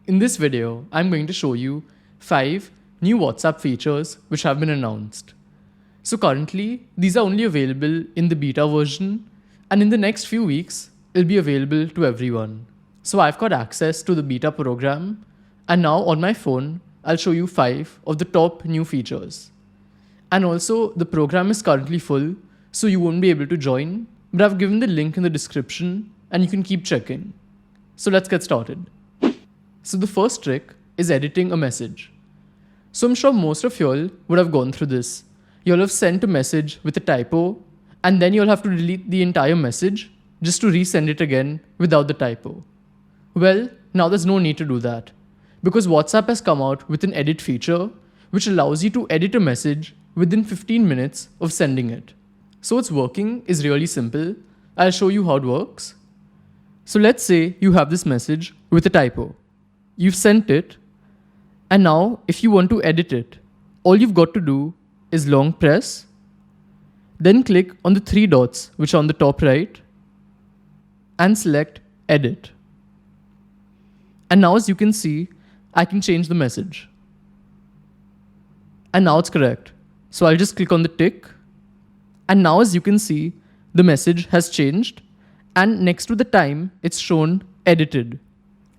In this video, I'm going to show you 5 new WhatsApp features which have been announced. So currently, these are only available in the beta version, and in the next few weeks, it'll be available to everyone. So I've got access to the beta program, and now on my phone, I'll show you 5 of the top new features. And also, the program is currently full, so you won't be able to join, but I've given the link in the description, and you can keep checking. So let's get started. So the first trick is editing a message. So I'm sure most of y'all would have gone through this. You'll have sent a message with a typo, and then you'll have to delete the entire message just to resend it again without the typo. Well, now there's no need to do that, because WhatsApp has come out with an edit feature which allows you to edit a message within 15 minutes of sending it. So its working is really simple. I'll show you how it works. So let's say you have this message with a typo. You've sent it, and now if you want to edit it, all you've got to do is long press, then click on the 3 dots which are on the top right, and select Edit. And now as you can see, I can change the message. And now it's correct. So I'll just click on the tick, and now as you can see, the message has changed, and next to the time, it's shown edited.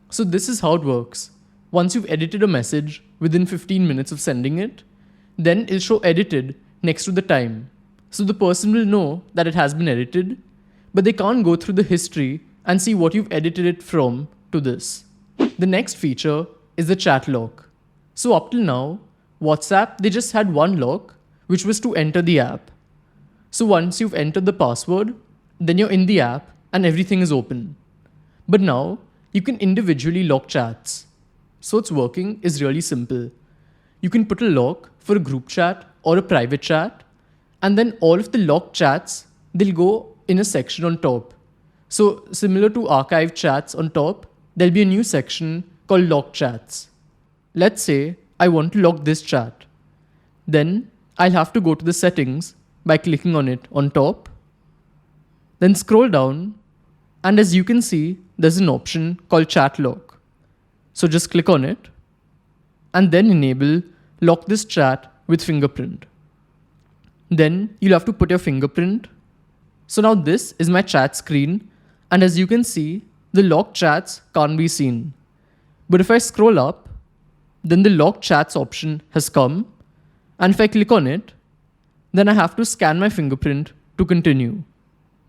So this is how it works. Once you've edited a message within 15 minutes of sending it, then it'll show edited next to the time. So the person will know that it has been edited, but they can't go through the history and see what you've edited it from to this. The next feature is the chat lock. So up till now, WhatsApp, they just had one lock, which was to enter the app. So once you've entered the password, then you're in the app and everything is open. But now, you can individually lock chats. So its working is really simple. You can put a lock for a group chat or a private chat, and then all of the locked chats, they'll go in a section on top. So similar to archived chats on top, there'll be a new section called locked chats. Let's say I want to lock this chat. Then I'll have to go to the settings by clicking on it on top. Then scroll down, and as you can see, there's an option called chat lock. So just click on it, and then enable lock this chat with fingerprint. Then you'll have to put your fingerprint. So now this is my chat screen, and as you can see, the locked chats can't be seen. But if I scroll up, then the locked chats option has come, and if I click on it, then I have to scan my fingerprint to continue.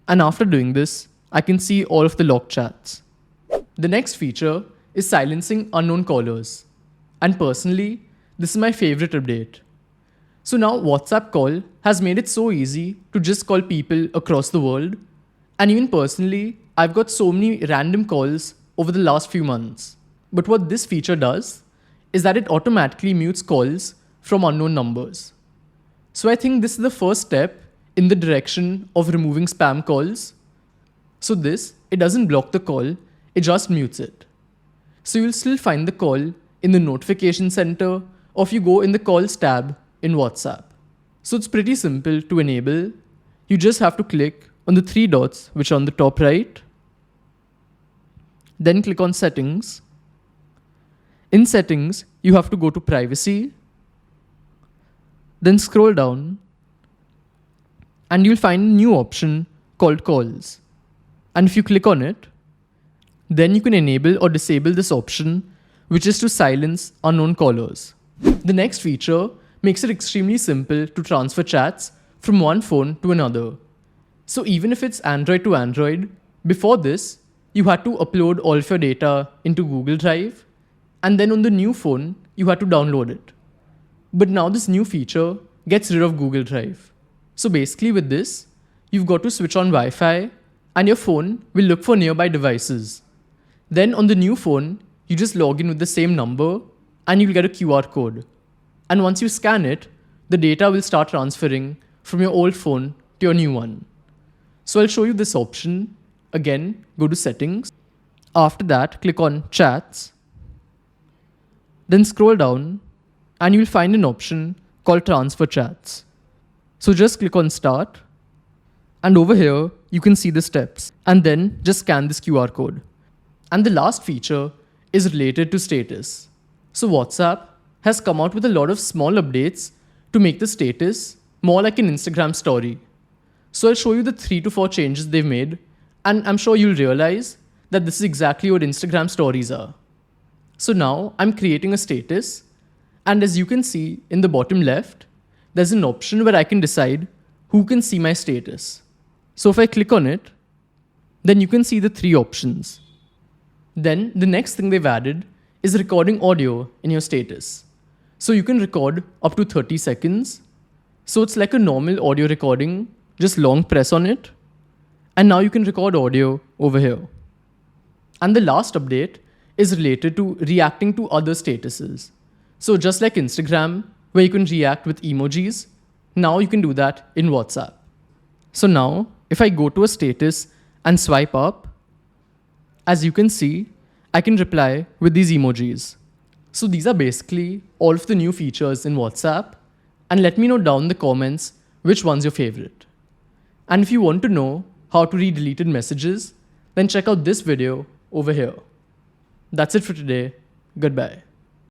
And after doing this, I can see all of the locked chats. The next feature is silencing unknown callers. And personally, this is my favorite update. So now WhatsApp Call has made it so easy to just call people across the world. And even personally, I've got so many random calls over the last few months. But what this feature does is that it automatically mutes calls from unknown numbers. So I think this is the first step in the direction of removing spam calls. So this, it doesn't block the call, it just mutes it. So you'll still find the call in the notification center, or if you go in the calls tab in WhatsApp. So it's pretty simple to enable. You just have to click on the 3 dots which are on the top right. Then click on settings. In settings, you have to go to privacy. Then scroll down, and you'll find a new option called calls. And if you click on it, then you can enable or disable this option, which is to silence unknown callers. The next feature makes it extremely simple to transfer chats from one phone to another. So even if it's Android to Android, before this, you had to upload all of your data into Google Drive, and then on the new phone, you had to download it. But now this new feature gets rid of Google Drive. So basically with this, you've got to switch on Wi-Fi, and your phone will look for nearby devices. Then on the new phone, you just log in with the same number, and you'll get a QR code. And once you scan it, the data will start transferring from your old phone to your new one. So I'll show you this option. Again, go to settings. After that, click on chats. Then scroll down, and you'll find an option called transfer chats. So just click on start, and over here, you can see the steps, and then just scan this QR code. And the last feature is related to status. So WhatsApp has come out with a lot of small updates to make the status more like an Instagram story. So I'll show you the 3 to 4 changes they've made, and I'm sure you'll realize that this is exactly what Instagram stories are. So now I'm creating a status, and as you can see in the bottom left, there's an option where I can decide who can see my status. So if I click on it, then you can see the 3 options. Then the next thing they've added is recording audio in your status. So you can record up to 30 seconds. So it's like a normal audio recording, just long press on it. And now you can record audio over here. And the last update is related to reacting to other statuses. So just like Instagram, where you can react with emojis, now you can do that in WhatsApp. So now, if I go to a status and swipe up, as you can see, I can reply with these emojis. So these are basically all of the new features in WhatsApp, and let me know down in the comments which one's your favorite. And if you want to know how to read deleted messages, then check out this video over here. That's it for today. Goodbye.